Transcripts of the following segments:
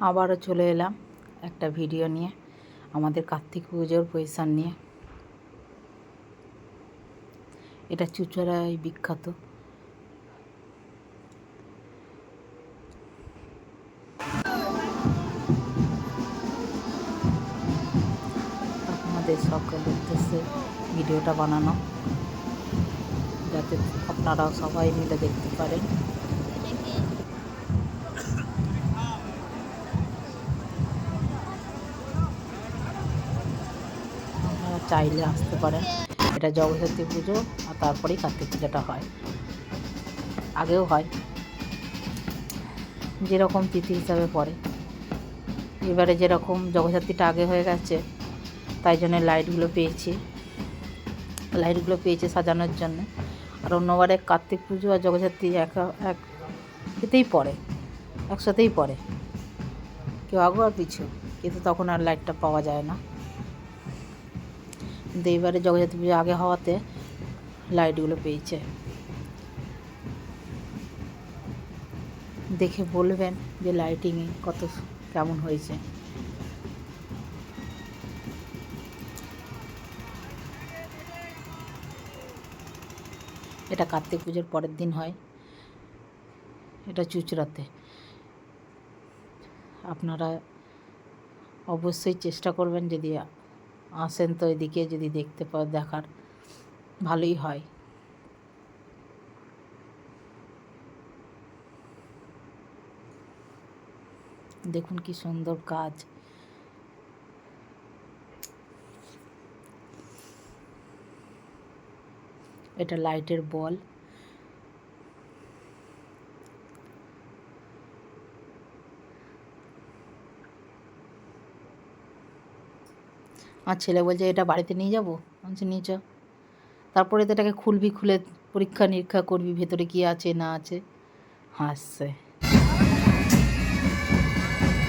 আবারও চলে এলাম একটা ভিডিও নিয়ে, আমাদের কার্তিক পুজোর পজিশান নিয়ে। এটা চুঁচুড়ায় বিখ্যাত। আপনাদের সকলের উদ্দেশ্যে ভিডিওটা বানানো, যাতে আপনারাও সবাই মিলে দেখতে পারেন। আপনারা চাইলে আসতে পারেন। এটা জগদ্ধাত্রী পুজো আর তারপরেই কার্তিক পূজাটা হয়। আগেও হয়, যেরকম তিথি হিসাবে পড়ে। এবারে যেরকম জগদ্ধাত্রীটা আগে হয়ে গেছে, তাই জন্য লাইটগুলো পেয়েছে সাজানোর জন্য। আর অন্যবারে কার্তিক পুজো আর জগদ্ধাত্রী এতেই পড়ে, একসাথেই পড়ে, কেউ আগে আর পিছু, কিন্তু তখন আর লাইটটা পাওয়া যায় না। কিন্তু এইবারে জগদ্ধাত্রী পুজো আগে হওয়াতে লাইটগুলো পেয়েছে। দেখে বলবেন যে লাইটিংয়ে কত কেমন হয়েছে। এটা কার্তিক পুজোর পরের দিন হয়, এটা চুঁচুড়াতে। আপনারা অবশ্যই চেষ্টা করবেন, যদি আসেন তো এদিকে, যদি দেখতে দেখার ভালোই হয়। দেখুন কি সুন্দর কাজ। এটা লাইটের বল। আমার ছেলে বলছে এটা বাড়িতে নিয়ে যাবো। বলছে নিয়ে চ। তারপরে তো এটাকে খুলবি, খুলে পরীক্ষা নিরীক্ষা করবি ভেতরে কি আছে না আছে। হাসছে।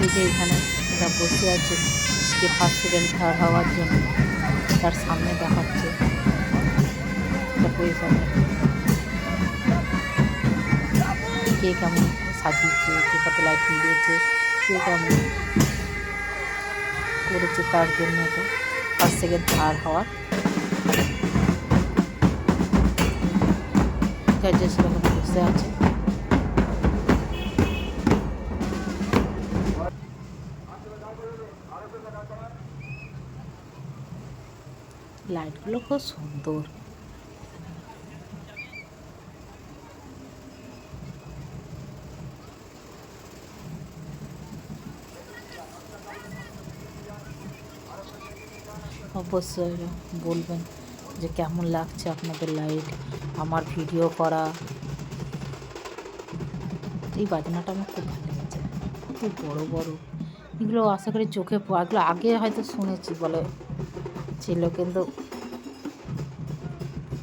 এই যে এখানে এরা বসে আছে, যে ফার্স্ট সেকেন্ড থার্ড হওয়ার জন্য, তার সামনে দেখাচ্ছে কে কেমন সাজিয়েছে, কে কত লাইটিং দিয়েছে, কে কেমন করেছে, তার জন্য এটা ফার্স্ট সেকেন্ড থার্ড হওয়ার জাজেস সেরকম বসে আছে। লাইটগুলো খুব সুন্দর। অবশ্যই বলবেন যে কেমন লাগছে আপনাদের লাইট, আমার ভিডিও করা। এই বাজনাটা আমার খুব ভালো লেগেছে, কত বড় বড় এগুলো। আশা করি চোখে এগুলো আগে হয়তো শুনেছি বলে ছিল, কিন্তু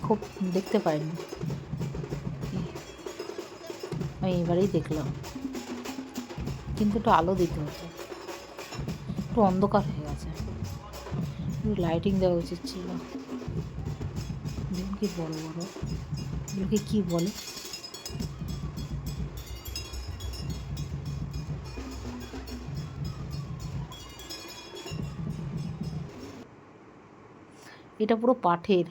খুব দেখতে পাইনি। আমি এবারেই দেখলাম, কিন্তু একটু আলো দিতে হতো, একটু অন্ধকার হয়ে গেছে, একটু লাইটিং দেওয়া উচিত ছিল। দেখুন কি বড় বড়, এগুলোকে কী বলে? এটা পুরো পাঠের,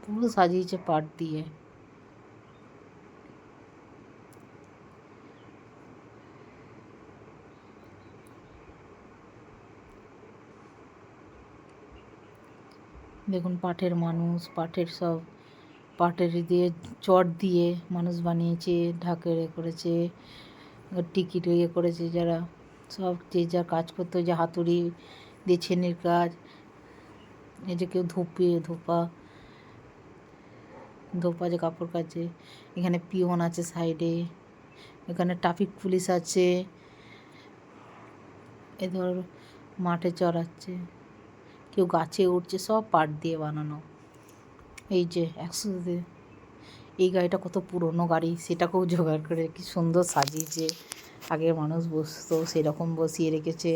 পুরো সাজিয়েছে পাট দিয়ে। দেখুন পাটের মানুষ, পাটের সব, পাটের দিয়ে চট দিয়ে মানুষ বানিয়েছে, ঢাকে করেছে, টিকিট ইয়ে করেছে যারা, সব যে যা কাজ করতো, যে হাতুড়ি দিয়ে ছেনির কাজ, এই যে কেউ ধোপা যে কাপড় কাচে, এখানে পিয়ন আছে সাইডে, এখানে ট্রাফিক পুলিশ আছে, এ ধর মাঠে চড়াচ্ছে, কেউ গাছে উঠছে, সব পাট দিয়ে বানানো। এই যে এই গাড়িটা কত পুরনো গাড়ি, সেটাকেও জোগাড় করে কি সুন্দর সাজিয়েছে। আগের মানুষ বসতো সেরকম বসিয়ে রেখেছে।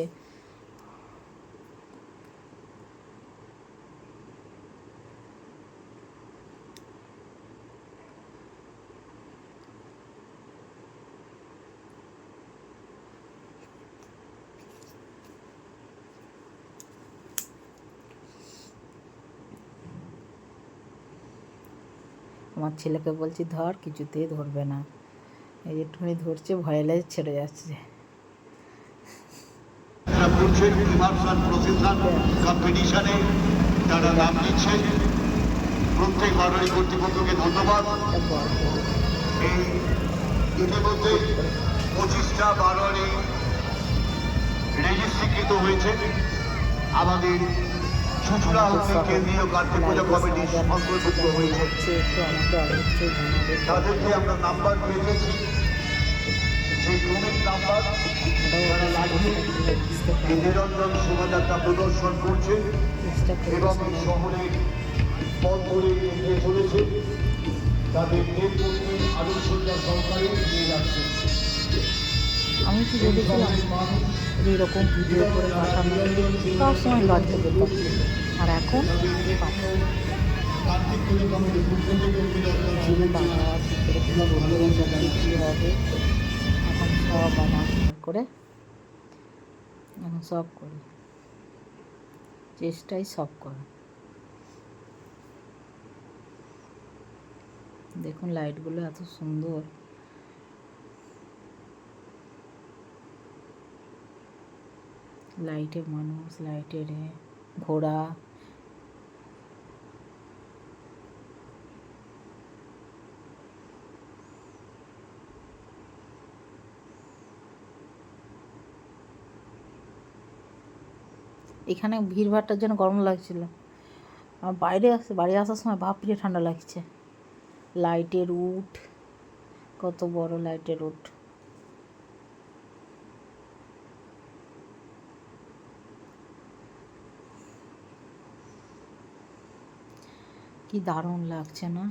আমার ছেলেকে বলছি ধর, কিছুতেই ধরবে না। এই একটুখানি ধরছে, ভয় লাগে, ছেড়ে যাচ্ছে। তারা নাম দিচ্ছে। প্রত্যেক বারোয়ারি কর্তৃপক্ষকে ধন্যবাদ। এই ইতিমধ্যে 25টা বারোয়ারি রেজিস্ট্রিকৃত হয়েছে। আমাদের চুচুড়া কেন্দ্রীয় কার্তিক পূজা কমিটির অন্তর্ভুক্ত হয়েছে। তাদেরকে আমরা নাম্বার দিয়ে দিয়েছি, সেই ক্রমিক নাম্বার যারা লাগিয়ে এই নিরঞ্জন শোভাযাত্রা প্রদর্শন করছে এবং এই শহরের পথ ধরে এগিয়ে চলেছে, তাদের নেতৃত্বে আলোচনা সরকারে নিয়ে যাচ্ছে। আমি তো দেখেছিলাম এরকম ভিডিও করে পাঠানো, সবসময় লজ্জা পেতাম, আর এখন কী হবে, এখন সব আমার করে, এখন সব করি, চেষ্টাই সব করা। দেখুন লাইটগুলো এত সুন্দর, লাইটে মানুষ, লাইটের ঘোড়া, এখানে ভিড়ভাড়টার জন্য গরম লাগছিল। আমার বাড়ি আসার সময় বাপরে ঠান্ডা লাগছে। লাইটের উট, কত বড় লাইটের উট। কি দারুণ লাগছে না?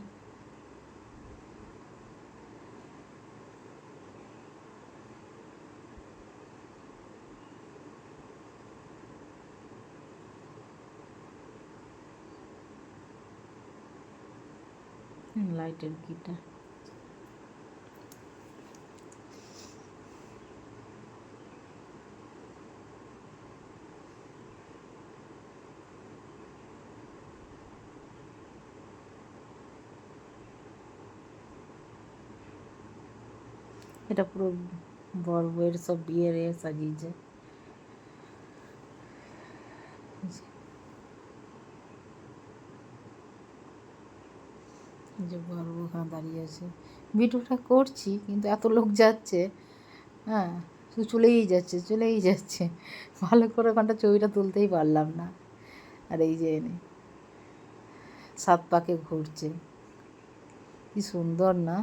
লাইটের গিটার, এটা পুরো বড় বউয়ের সব বিয়ের সাজিয়েছে। যে বড় বউ ওখানে দাঁড়িয়ে আছে। ভিডিওটা করছি কিন্তু এত লোক যাচ্ছে, হ্যাঁ, শুধু চলেই যাচ্ছে, ভালো করে ওখানটা ছবিটা তুলতেই পারলাম না। আর এই যে এনে 7 পাকে ঘুরছে, কি সুন্দর না?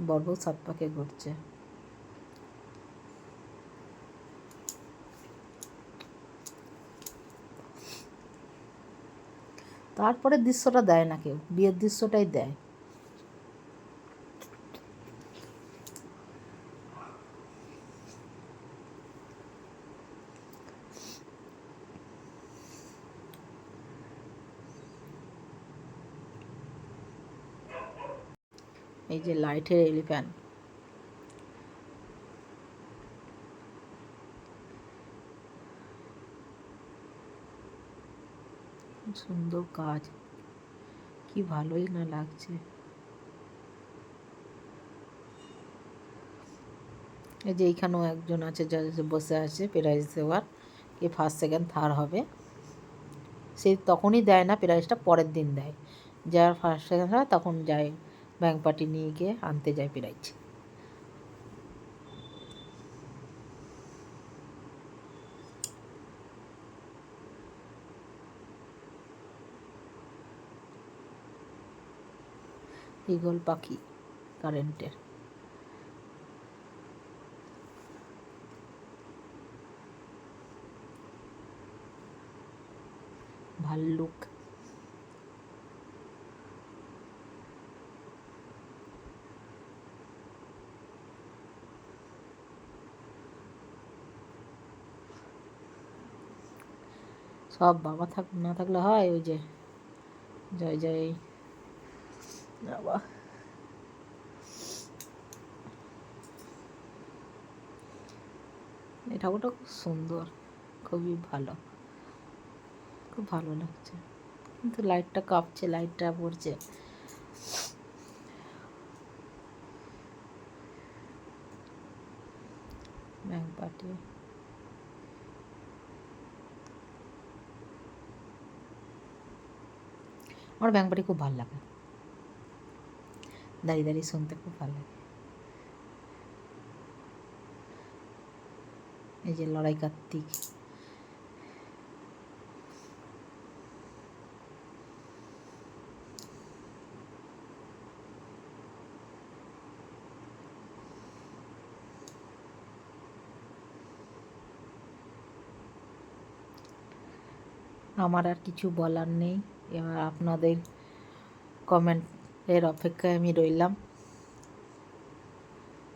বড় বউ 7 পাকে ঘুরছে। তারপরে দৃশ্যটা দেয় না কেউ, বিয়ের দৃশ্যটাই দেয়। এই যে লাইটের এলিফ্যান্ট, সুন্দর কাজ, কি ভালোই না লাগছে। এই যে এইখানেও একজন আছে যা বসে আছে প্রাইজ দেওয়ার, কে ফার্স্ট সেকেন্ড থার্ড হবে। সে তখনই দেয় না প্রাইজটা, পরের দিন দেয়। যার ফার্স্ট সেকেন্ড হয় তখন যায় ব্যাংক পার্টি নিয়ে গিয়ে আনতে যায় প্রাইজ। ঈগল পাখি কারেন্টের, ভাল্লুক, সব বাবা না থাকলে হয়। ওই যে জয় জয় বাবা, এই ঠাকুরটা খুব সুন্দর, খুবই ভালো, খুব ভালো লাগছে। কিন্তু লাইটটা কাঁপছে, লাইটটা পড়ছে। Bank party. আমার ব্যাংক পার্টি খুব ভালো লাগে, দাঁড়িয়ে দাঁড়িয়ে শুনতে খুব ভালো লাগে। এই যে লড়াই কার্তিক, আমার আর কিছু বলার নেই। এবার আপনাদের কমেন্টের অপেক্ষায় আমি রইলাম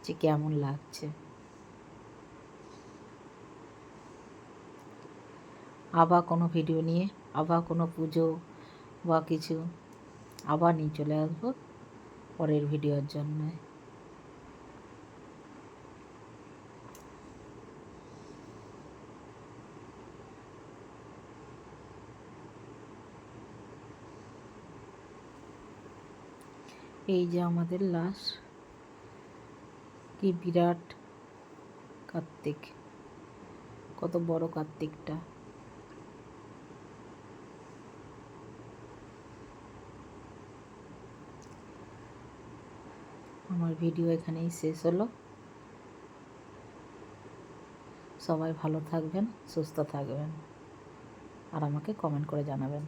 যে কেমন লাগছে। আবার কোনো ভিডিও নিয়ে, আবার কোনো পুজো বা কিছু আবার নিয়ে চলে আসবো পরের ভিডিওর জন্য। এই যে আমাদের লাশ, কি বিরাট কার্তিক, কত বড় কার্তিকটা। আমার ভিডিও এখানেই শেষ হলো। সবাই ভালো থাকবেন, সুস্থ থাকবেন, আর আমাকে কমেন্ট করে জানাবেন।